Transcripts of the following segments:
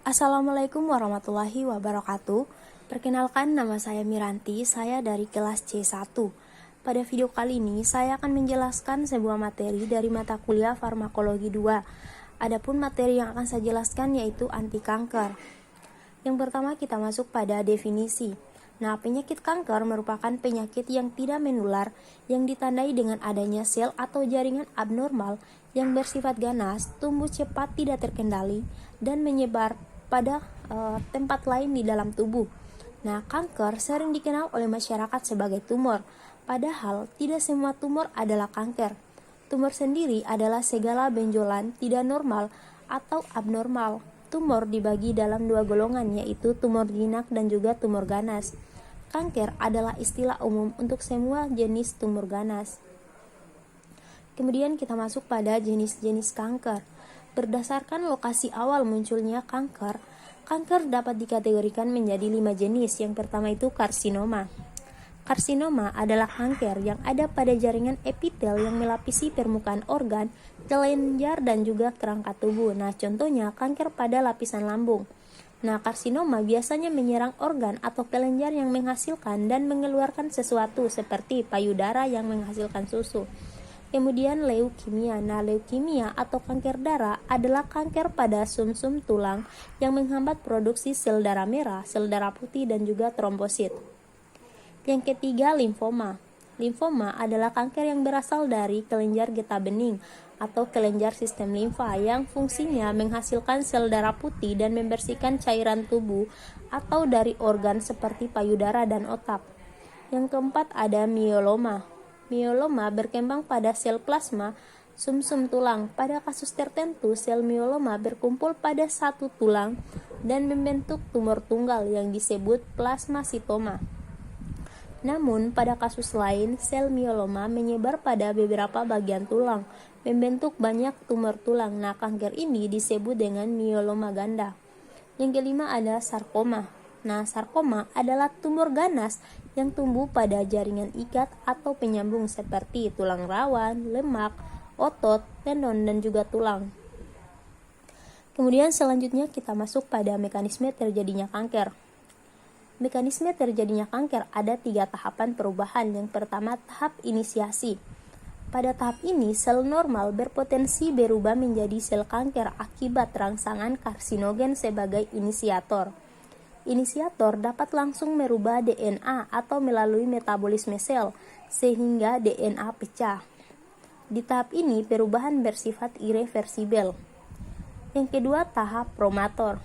Assalamualaikum warahmatullahi wabarakatuh. Perkenalkan, nama saya Miranti, saya dari kelas C1. Pada video kali ini, saya akan menjelaskan sebuah materi dari mata kuliah Farmakologi 2. Adapun materi yang akan saya jelaskan yaitu anti kanker. Yang pertama kita masuk pada definisi. Nah, penyakit kanker merupakan penyakit yang tidak menular yang ditandai dengan adanya sel atau jaringan abnormal yang bersifat ganas, tumbuh cepat tidak terkendali, dan menyebar pada tempat lain di dalam tubuh. Nah, kanker sering dikenal oleh masyarakat sebagai tumor, padahal tidak semua tumor adalah kanker. Tumor sendiri adalah segala benjolan tidak normal atau abnormal. Tumor dibagi dalam dua golongan, yaitu tumor jinak dan juga tumor ganas. Kanker adalah istilah umum untuk semua jenis tumor ganas. Kemudian kita masuk pada jenis-jenis kanker. Berdasarkan lokasi awal munculnya kanker dapat dikategorikan menjadi 5 jenis. Yang pertama itu karsinoma. Karsinoma adalah kanker yang ada pada jaringan epitel yang melapisi permukaan organ, kelenjar, dan juga kerangka tubuh. Nah, contohnya kanker pada lapisan lambung. Nah, karsinoma biasanya menyerang organ atau kelenjar yang menghasilkan dan mengeluarkan sesuatu seperti payudara yang menghasilkan susu. Kemudian leukemia. Nah, leukemia atau kanker darah adalah kanker pada sumsum tulang yang menghambat produksi sel darah merah, sel darah putih, dan juga trombosit. Yang ketiga, limfoma. Limfoma adalah kanker yang berasal dari kelenjar getah bening atau kelenjar sistem limfa yang fungsinya menghasilkan sel darah putih dan membersihkan cairan tubuh atau dari organ seperti payudara dan otak. Yang keempat ada mieloma. Mieloma berkembang pada sel plasma sumsum tulang. Pada kasus tertentu, sel mieloma berkumpul pada satu tulang dan membentuk tumor tunggal yang disebut plasmasitoma. Namun, pada kasus lain, sel mieloma menyebar pada beberapa bagian tulang, membentuk banyak tumor tulang. Nah, kanker ini disebut dengan mieloma ganda. Yang kelima ada sarkoma. Nah, sarkoma adalah tumor ganas yang tumbuh pada jaringan ikat atau penyambung seperti tulang rawan, lemak, otot, tendon, dan juga tulang. Kemudian selanjutnya kita masuk pada mekanisme terjadinya kanker. Mekanisme terjadinya kanker ada 3 tahapan perubahan. Yang pertama, tahap inisiasi. Pada tahap ini, sel normal berpotensi berubah menjadi sel kanker akibat rangsangan karsinogen sebagai inisiator. Inisiator dapat langsung merubah DNA atau melalui metabolisme sel, sehingga DNA pecah. Di tahap ini, perubahan bersifat irreversibel. Yang kedua, tahap promotor.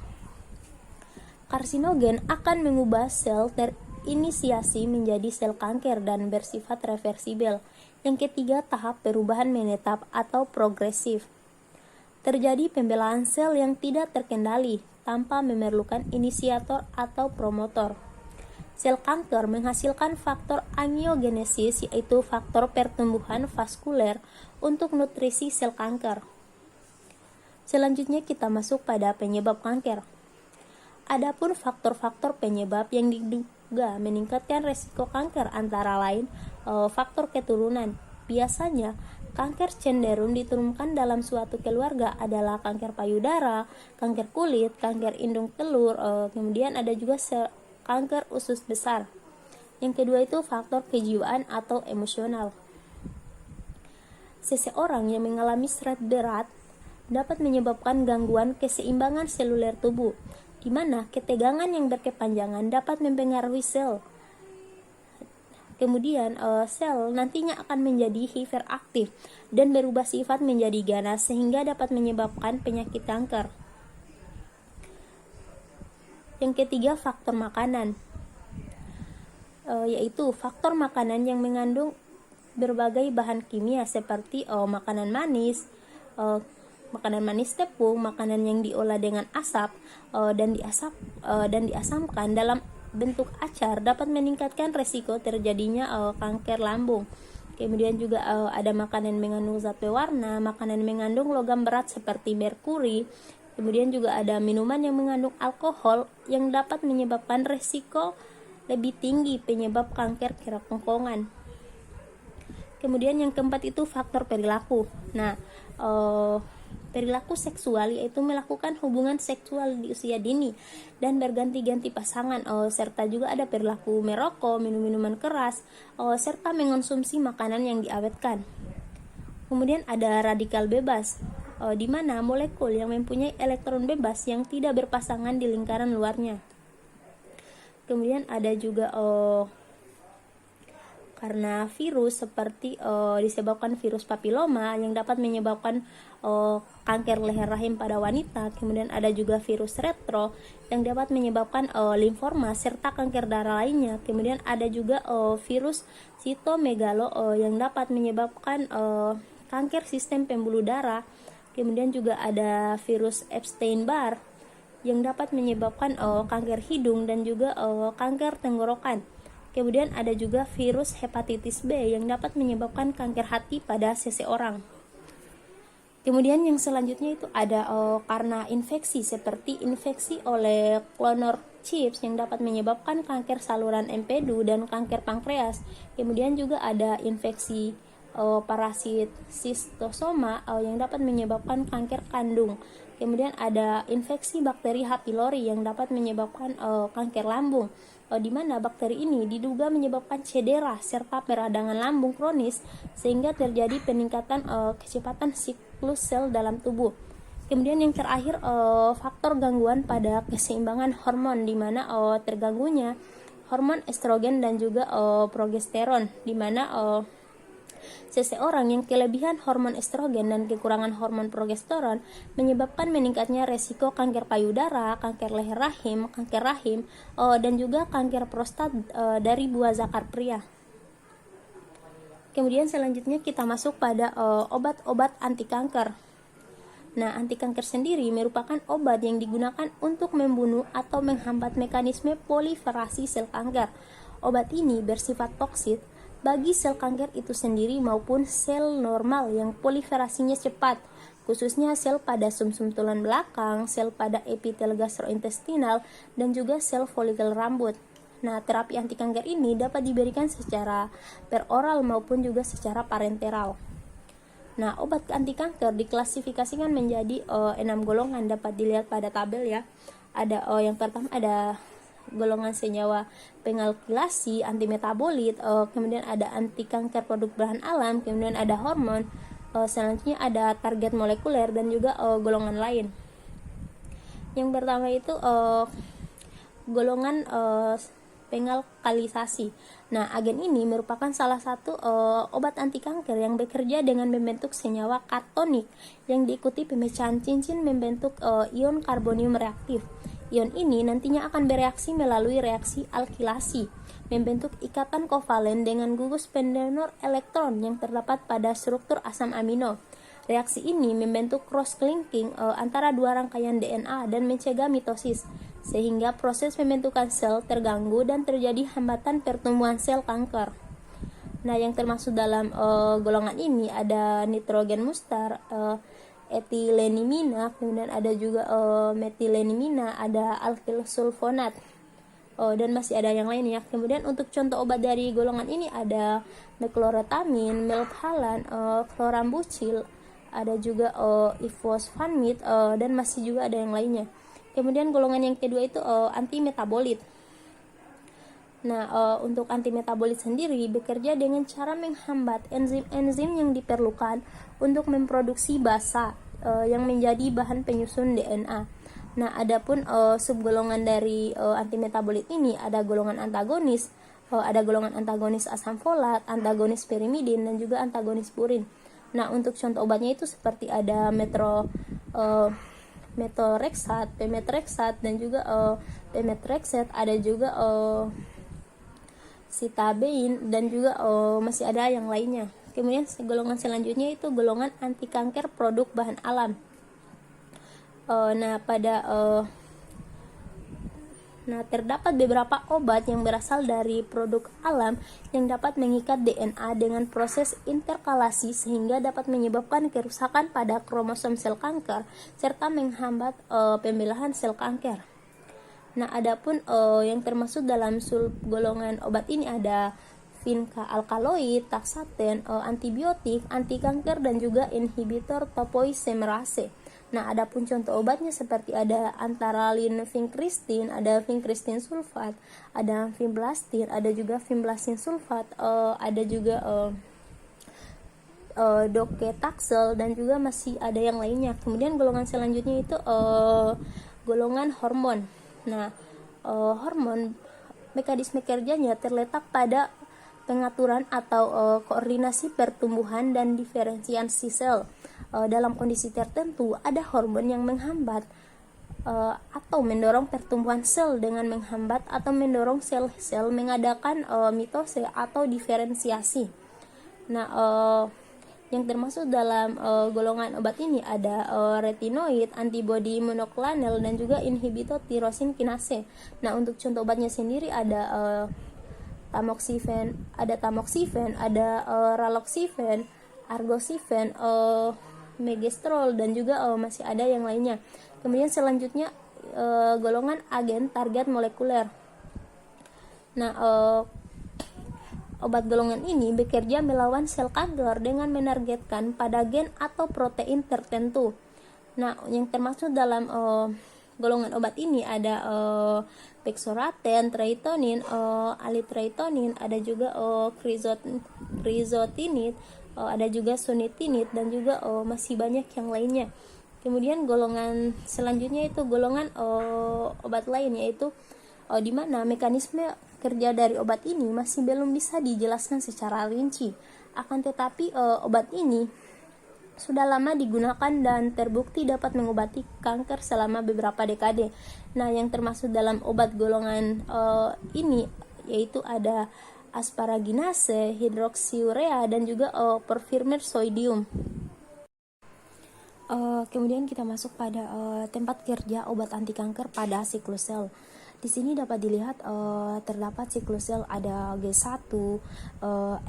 Karsinogen akan mengubah sel terinisiasi menjadi sel kanker dan bersifat reversibel. Yang ketiga, tahap perubahan menetap atau progresif. Terjadi pembelaan sel yang tidak terkendali tanpa memerlukan inisiator atau promotor. Sel kanker menghasilkan faktor angiogenesis, yaitu faktor pertumbuhan vaskuler untuk nutrisi sel kanker. Selanjutnya kita masuk pada penyebab kanker. Adapun faktor-faktor penyebab yang diduga meningkatkan resiko kanker antara lain faktor keturunan. Biasanya kanker cenderung diturunkan dalam suatu keluarga adalah kanker payudara, kanker kulit, kanker indung telur, kemudian ada juga kanker usus besar. Yang kedua itu faktor kejiwaan atau emosional. Seseorang yang mengalami stres berat dapat menyebabkan gangguan keseimbangan seluler tubuh, di mana ketegangan yang berkepanjangan dapat mempengaruhi sel. Kemudian sel nantinya akan menjadi hiperaktif dan berubah sifat menjadi ganas sehingga dapat menyebabkan penyakit kanker. Yang ketiga, faktor makanan, yaitu faktor makanan yang mengandung berbagai bahan kimia seperti makanan manis tepung, makanan yang diolah dengan asap dan diasamkan dalam bentuk acar dapat meningkatkan resiko terjadinya kanker lambung. Kemudian juga ada makanan mengandung zat pewarna, makanan mengandung logam berat seperti merkuri. Kemudian juga ada minuman yang mengandung alkohol yang dapat menyebabkan resiko lebih tinggi penyebab kanker kerongkongan. Kemudian yang keempat itu faktor perilaku. Nah, perilaku seksual, yaitu melakukan hubungan seksual di usia dini dan berganti-ganti pasangan, serta juga ada perilaku merokok, minum minuman keras, serta mengonsumsi makanan yang diawetkan. Kemudian ada radikal bebas, di mana molekul yang mempunyai elektron bebas yang tidak berpasangan di lingkaran luarnya. Kemudian ada juga karena virus seperti disebabkan virus papiloma yang dapat menyebabkan kanker leher rahim pada wanita. Kemudian ada juga virus retro yang dapat menyebabkan limfoma serta kanker darah lainnya. Kemudian ada juga virus sitomegalo yang dapat menyebabkan kanker sistem pembuluh darah. Kemudian juga ada virus Epstein-Barr yang dapat menyebabkan kanker hidung dan juga kanker tenggorokan. Kemudian ada juga virus hepatitis B yang dapat menyebabkan kanker hati pada seseorang. Kemudian yang selanjutnya itu ada karena infeksi, seperti infeksi oleh clonor chips yang dapat menyebabkan kanker saluran empedu dan kanker pankreas. Kemudian juga ada infeksi parasit schistosoma yang dapat menyebabkan kanker kandung. Kemudian ada infeksi bakteri H. pylori yang dapat menyebabkan kanker lambung, di mana bakteri ini diduga menyebabkan cedera serta peradangan lambung kronis sehingga terjadi peningkatan kecepatan siklus sel dalam tubuh. Kemudian yang terakhir faktor gangguan pada keseimbangan hormon, di mana terganggunya hormon estrogen dan juga progesteron, di mana seseorang yang kelebihan hormon estrogen dan kekurangan hormon progesteron menyebabkan meningkatnya resiko kanker payudara, kanker leher rahim, kanker rahim, dan juga kanker prostat dari buah zakar pria. Kemudian selanjutnya kita masuk pada obat-obat anti kanker. Nah, anti kanker sendiri merupakan obat yang digunakan untuk membunuh atau menghambat mekanisme proliferasi sel kanker. Obat ini bersifat toksik bagi sel kanker itu sendiri maupun sel normal yang proliferasinya cepat, khususnya sel pada sumsum tulang belakang, sel pada epitel gastrointestinal, dan juga sel folikel rambut. Nah, terapi anti kanker ini dapat diberikan secara peroral maupun juga secara parenteral. Nah, obat anti kanker diklasifikasikan menjadi 6 golongan, dapat dilihat pada tabel ya. Ada yang pertama ada golongan senyawa pengalkilasi, antimetabolit, kemudian ada anti kanker produk bahan alam, kemudian ada hormon, selanjutnya ada target molekuler dan juga golongan lain. Yang pertama itu golongan pengalkalisasi. Nah, agen ini merupakan salah satu obat anti kanker yang bekerja dengan membentuk senyawa katonik yang diikuti pemecahan cincin membentuk ion karbonium reaktif. Ion ini nantinya akan bereaksi melalui reaksi alkilasi, membentuk ikatan kovalen dengan gugus pendonor elektron yang terdapat pada struktur asam amino. Reaksi ini membentuk cross-linking antara dua rangkaian DNA dan mencegah mitosis, sehingga proses pembentukan sel terganggu dan terjadi hambatan pertumbuhan sel kanker. Nah, yang termasuk dalam golongan ini ada nitrogen mustar, etilenimina, kemudian ada juga metilenimina, ada alkyl sulfonat, dan masih ada yang lain ya. Kemudian untuk contoh obat dari golongan ini ada mecloretamin, melphalan, chlorambucil, ada juga ifosfamid, dan masih juga ada yang lainnya. Kemudian golongan yang kedua itu antimetabolit. Nah, untuk antimetabolit sendiri bekerja dengan cara menghambat enzim-enzim yang diperlukan untuk memproduksi basa yang menjadi bahan penyusun DNA. Nah, adapun subgolongan dari antimetabolit ini ada golongan antagonis, ada golongan antagonis asam folat, antagonis pirimidin, dan juga antagonis purin. Nah, untuk contoh obatnya itu seperti ada metoreksat, pemetrexat, dan juga pemetrexat, ada juga sitabein, dan juga masih ada yang lainnya. Kemudian golongan selanjutnya itu golongan anti kanker produk bahan alam. Terdapat beberapa obat yang berasal dari produk alam yang dapat mengikat DNA dengan proses interkalasi sehingga dapat menyebabkan kerusakan pada kromosom sel kanker serta menghambat pembelahan sel kanker. Nah, adapun yang termasuk dalam subgolongan obat ini ada vinca alkaloid, taxaten, antibiotik, anti kanker, dan juga inhibitor topoisomerase. Nah, adapun contoh obatnya seperti ada antara lain vincristin, ada vincristin sulfat, ada vimblastin, ada juga vimblastin sulfat, ada juga docetaxel, dan juga masih ada yang lainnya. Kemudian golongan selanjutnya itu golongan hormon. Nah, hormon mekanisme kerjanya terletak pada pengaturan atau koordinasi pertumbuhan dan diferensiasi sel. Dalam kondisi tertentu ada hormon yang menghambat atau mendorong pertumbuhan sel dengan menghambat atau mendorong sel-sel mengadakan mitose atau diferensiasi. Nah, yang termasuk dalam golongan obat ini ada retinoid, antibodi monoklanal, dan juga inhibitor tirosin kinase. Nah, untuk contoh obatnya sendiri ada tamoxifen, ada raloxifene, argosifen, megestrol, dan juga masih ada yang lainnya. Kemudian selanjutnya golongan agen target molekuler. Nah, obat golongan ini bekerja melawan sel kanker dengan menargetkan pada gen atau protein tertentu. Nah, yang termasuk dalam golongan obat ini ada pexoraten, treitonin, alitreitonin, ada juga crizotinib, ada juga sunitinib, dan juga masih banyak yang lainnya. Kemudian golongan selanjutnya itu golongan obat lain, yaitu di mana mekanisme kerja dari obat ini masih belum bisa dijelaskan secara rinci. Akan tetapi obat ini sudah lama digunakan dan terbukti dapat mengobati kanker selama beberapa dekade. Nah, yang termasuk dalam obat golongan ini yaitu ada asparaginase, hidroksiurea, dan juga porfirine sodium. Kemudian kita masuk pada tempat kerja obat anti kanker pada siklus sel. Di sini dapat dilihat terdapat siklus sel ada G1,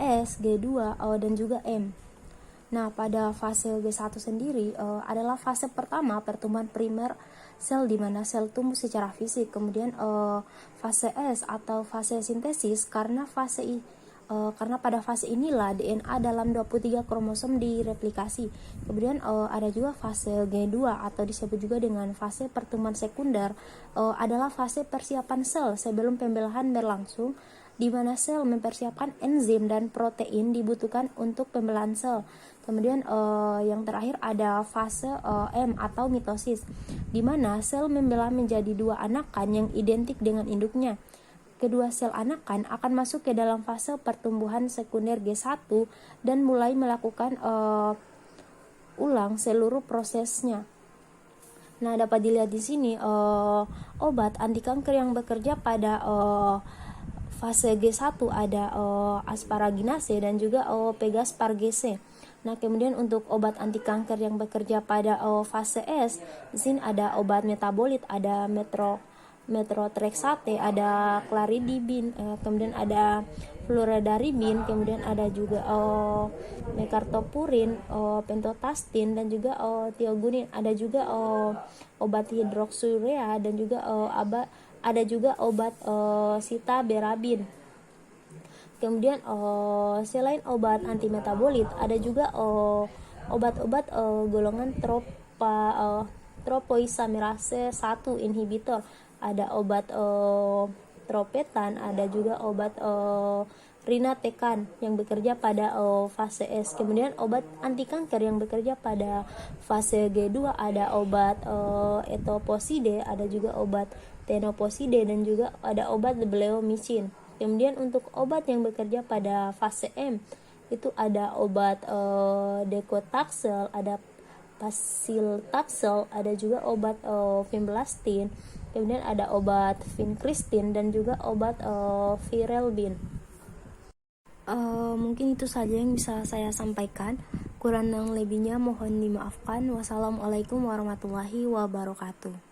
S, G2, dan juga M. Nah, pada fase G1 sendiri adalah fase pertama pertumbuhan primer sel di mana sel tumbuh secara fisik. Kemudian fase S atau fase sintesis karena pada fase inilah DNA dalam 23 kromosom direplikasi. Kemudian ada juga fase G2 atau disebut juga dengan fase pertumbuhan sekunder, adalah fase persiapan sel sebelum pembelahan berlangsung, di mana sel mempersiapkan enzim dan protein dibutuhkan untuk pembelahan sel. Kemudian yang terakhir ada fase M atau mitosis, di mana sel membelah menjadi dua anakan yang identik dengan induknya. Kedua sel anakan akan masuk ke dalam fase pertumbuhan sekunder G1 dan mulai melakukan ulang seluruh prosesnya. Nah, dapat dilihat di sini obat anti kanker yang bekerja pada fase G1 ada asparaginase dan juga pegaspargase. Nah, kemudian untuk obat anti kanker yang bekerja pada fase S, di sini ada obat metabolit, ada metrotreksate, ada claridibin, kemudian ada fludarabin, kemudian ada juga mekartopurin, pentotastin, dan juga thiogunin. Ada juga obat hidroksiurea, dan juga ada juga obat sitaberabin. Kemudian selain obat antimetabolit ada juga obat-obat golongan tropoisomerase 1 inhibitor. Ada obat tropetan, ada juga obat rinatekan yang bekerja pada fase S. Kemudian obat anti kanker yang bekerja pada fase G2 ada obat etoposide, ada juga obat tenoposide, dan juga ada obat bleomycin. Kemudian untuk obat yang bekerja pada fase M itu ada obat decotaxel, ada paclitaxel, ada juga obat vimblastin, kemudian ada obat vincristin, dan juga obat virelbin. Mungkin itu saja yang bisa saya sampaikan. Kurang dan lebihnya mohon dimaafkan. Wassalamualaikum warahmatullahi wabarakatuh.